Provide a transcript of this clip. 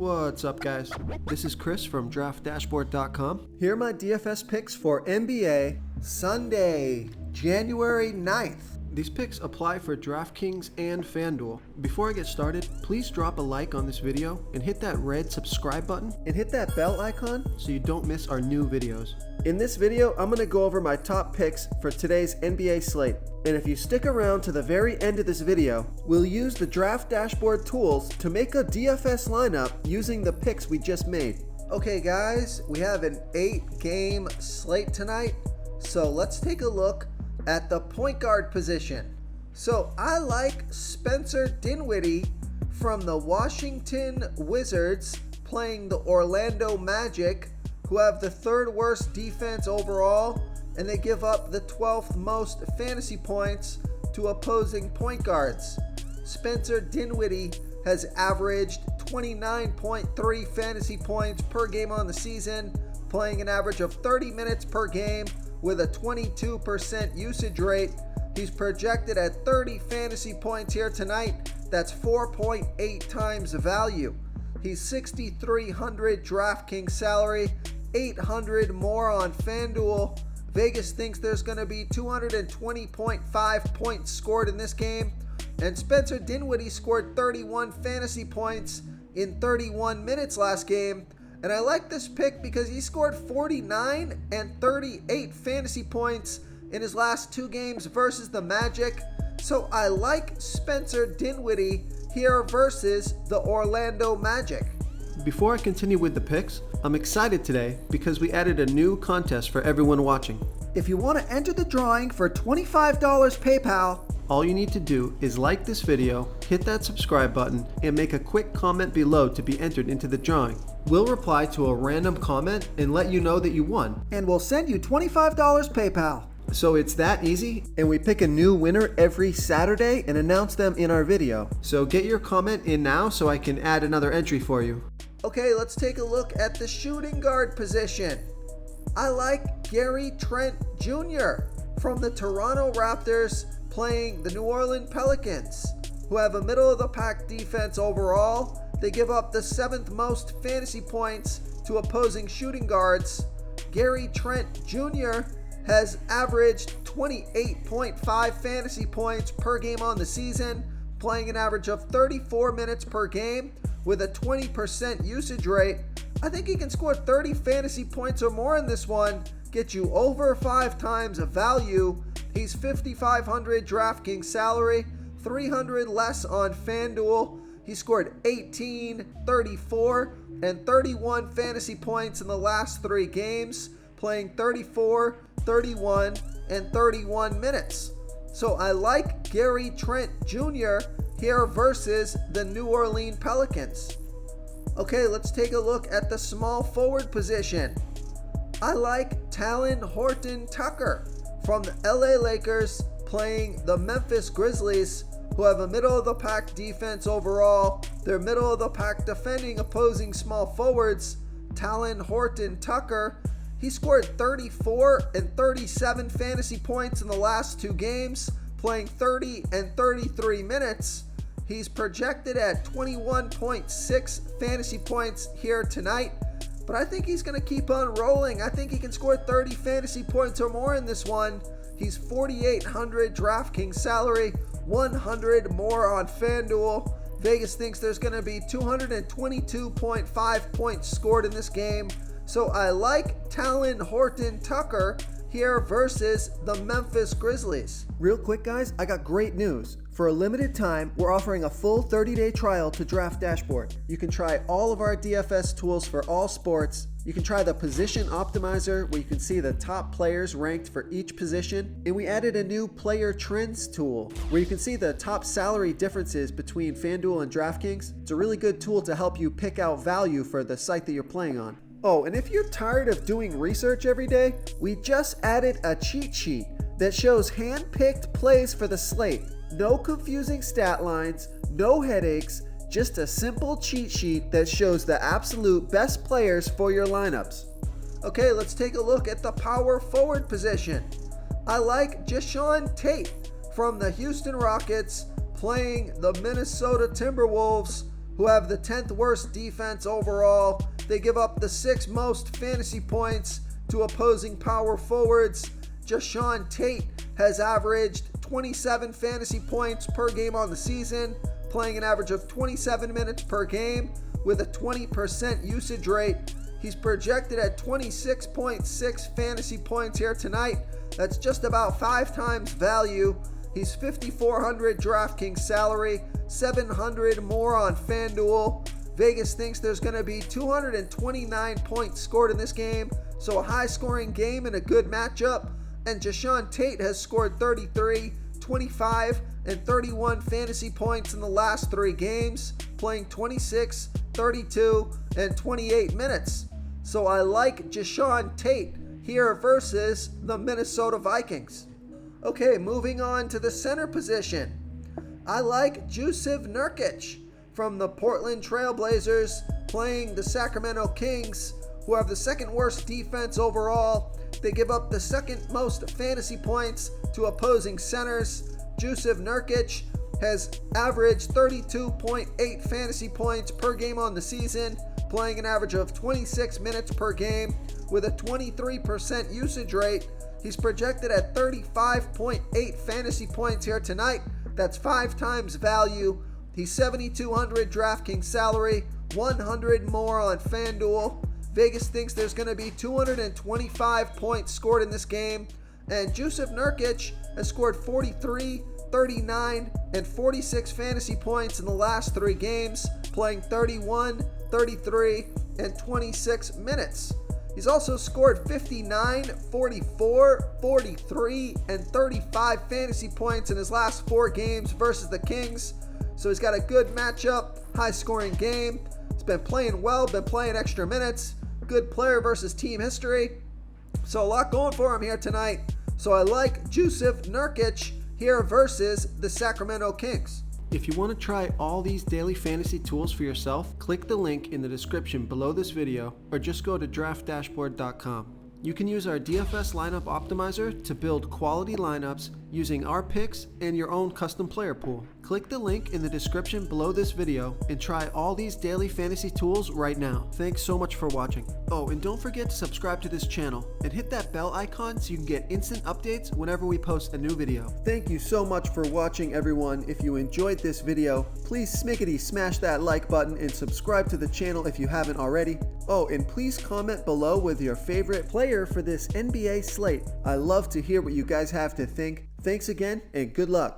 What's up, guys? This is Chris from DraftDashboard.com. Here are my DFS picks for NBA Sunday, January 9th. These picks apply for DraftKings and FanDuel. Before I get started, please drop a like on this video and hit that red subscribe button and hit that bell icon so you don't miss our new videos. In this video, I'm going to go over my top picks for today's NBA slate. And if you stick around to the very end of this video, we'll use the Draft Dashboard tools to make a DFS lineup using the picks we just made. Okay guys, we have an 8-game slate tonight, so let's take a look at the point guard position. So I like Spencer Dinwiddie from the Washington Wizards playing the Orlando Magic, who have the third worst defense overall, and they give up the 12th most fantasy points to opposing point guards. Spencer Dinwiddie has averaged 29.3 fantasy points per game on the season, playing an average of 30 minutes per game with a 22% usage rate. He's projected at 30 fantasy points here tonight. That's 4.8 times the value. He's 6,300 DraftKings salary, 800 more on FanDuel. Vegas thinks there's going to be 220.5 points scored in this game. And Spencer Dinwiddie scored 31 fantasy points in 31 minutes last game. And I like this pick because he scored 49 and 38 fantasy points in his last two games versus the Magic. So I like Spencer Dinwiddie here versus the Orlando Magic. Before I continue with the picks, I'm excited today because we added a new contest for everyone watching. If you want to enter the drawing for $25 PayPal, all you need to do is like this video, hit that subscribe button, and make a quick comment below to be entered into the drawing. We'll reply to a random comment and let you know that you won, and we'll send you $25 PayPal. So it's that easy, and we pick a new winner every Saturday and announce them in our video. So get your comment in now so I can add another entry for you. Okay, let's take a look at the shooting guard position. I like Gary Trent Jr. from the Toronto Raptors playing the New Orleans Pelicans, who have a middle-of-the-pack defense overall. They give up the 7th most fantasy points to opposing shooting guards. Gary Trent Jr. has averaged 28.5 fantasy points per game on the season, playing an average of 34 minutes per game with a 20% usage rate. I think he can score 30 fantasy points or more in this one, get you over 5 times a value. He's 5,500 DraftKings salary, 300 less on FanDuel. He scored 18, 34, and 31 fantasy points in the last 3 games, playing 34, 31, and 31 minutes. So I like Gary Trent Jr. here versus the New Orleans Pelicans. Okay, let's take a look at the small forward position. I like Talen Horton-Tucker from the LA Lakers playing the Memphis Grizzlies, who have a middle-of-the-pack defense overall. They're middle-of-the-pack defending opposing small forwards. Talen Horton-Tucker, he scored 34 and 37 fantasy points in the last 2 games, playing 30 and 33 minutes. He's projected at 21.6 fantasy points here tonight, but I think he's going to keep on rolling. I think he can score 30 fantasy points or more in this one. He's 4,800 DraftKings salary, 100 more on FanDuel. Vegas thinks there's going to be 222.5 points scored in this game. So I like Talen Horton-Tucker here versus the Memphis Grizzlies. Real quick guys, I got great news. For a limited time, we're offering a full 30-day trial to Draft Dashboard. You can try all of our DFS tools for all sports. You can try the position optimizer where you can see the top players ranked for each position. And we added a new player trends tool where you can see the top salary differences between FanDuel and DraftKings. It's a really good tool to help you pick out value for the site that you're playing on. Oh, and if you're tired of doing research every day, we just added a cheat sheet that shows hand-picked plays for the slate. No confusing stat lines, no headaches, just a simple cheat sheet that shows the absolute best players for your lineups. Okay, let's take a look at the power forward position. I like Jae'Sean Tate from the Houston Rockets playing the Minnesota Timberwolves, who who have the 10th worst defense overall. They give up the 6th most fantasy points to opposing power forwards. Jae'Sean Tate has averaged 27 fantasy points per game on the season, playing an average of 27 minutes per game with a 20% usage rate. He's projected at 26.6 fantasy points here tonight. That's just about 5 times value. He's $5,400 DraftKings salary, $700 more on FanDuel. Vegas thinks there's going to be 229 points scored in this game, so a high-scoring game and a good matchup. And Jae'Sean Tate has scored 33, 25, and 31 fantasy points in the last 3 games, playing 26, 32, and 28 minutes. So I like Jae'Sean Tate here versus the Minnesota Vikings. Okay, moving on to the center position. I like Jusuf Nurkic from the Portland Trailblazers playing the Sacramento Kings, who have the 2nd worst defense overall. They give up the 2nd most fantasy points to opposing centers. Jusuf Nurkic has averaged 32.8 fantasy points per game on the season, playing an average of 26 minutes per game with a 23% usage rate. He's projected at 35.8 fantasy points here tonight. That's 5 times value. He's $7,200 DraftKings salary, $100 more on FanDuel. Vegas thinks there's going to be 225 points scored in this game. And Jusuf Nurkic has scored 43, 39, and 46 fantasy points in the last 3 games, playing 31, 33, and 26 minutes. He's also scored 59, 44, 43, and 35 fantasy points in his last 4 games versus the Kings. So he's got a good matchup, high-scoring game. He's been playing well, been playing extra minutes. Good player versus team history. So a lot going for him here tonight. So I like Jusuf Nurkic here versus the Sacramento Kings. If you want to try all these daily fantasy tools for yourself, click the link in the description below this video or just go to draftdashboard.com. You can use our DFS lineup optimizer to build quality lineups using our picks and your own custom player pool. Click the link in the description below this video and try all these daily fantasy tools right now. Thanks so much for watching. Oh, and don't forget to subscribe to this channel and hit that bell icon so you can get instant updates whenever we post a new video. Thank you so much for watching, everyone. If you enjoyed this video, please smickety smash that like button and subscribe to the channel if you haven't already. Oh, and please comment below with your favorite player for this NBA slate. I love to hear what you guys have to think. Thanks again, and good luck.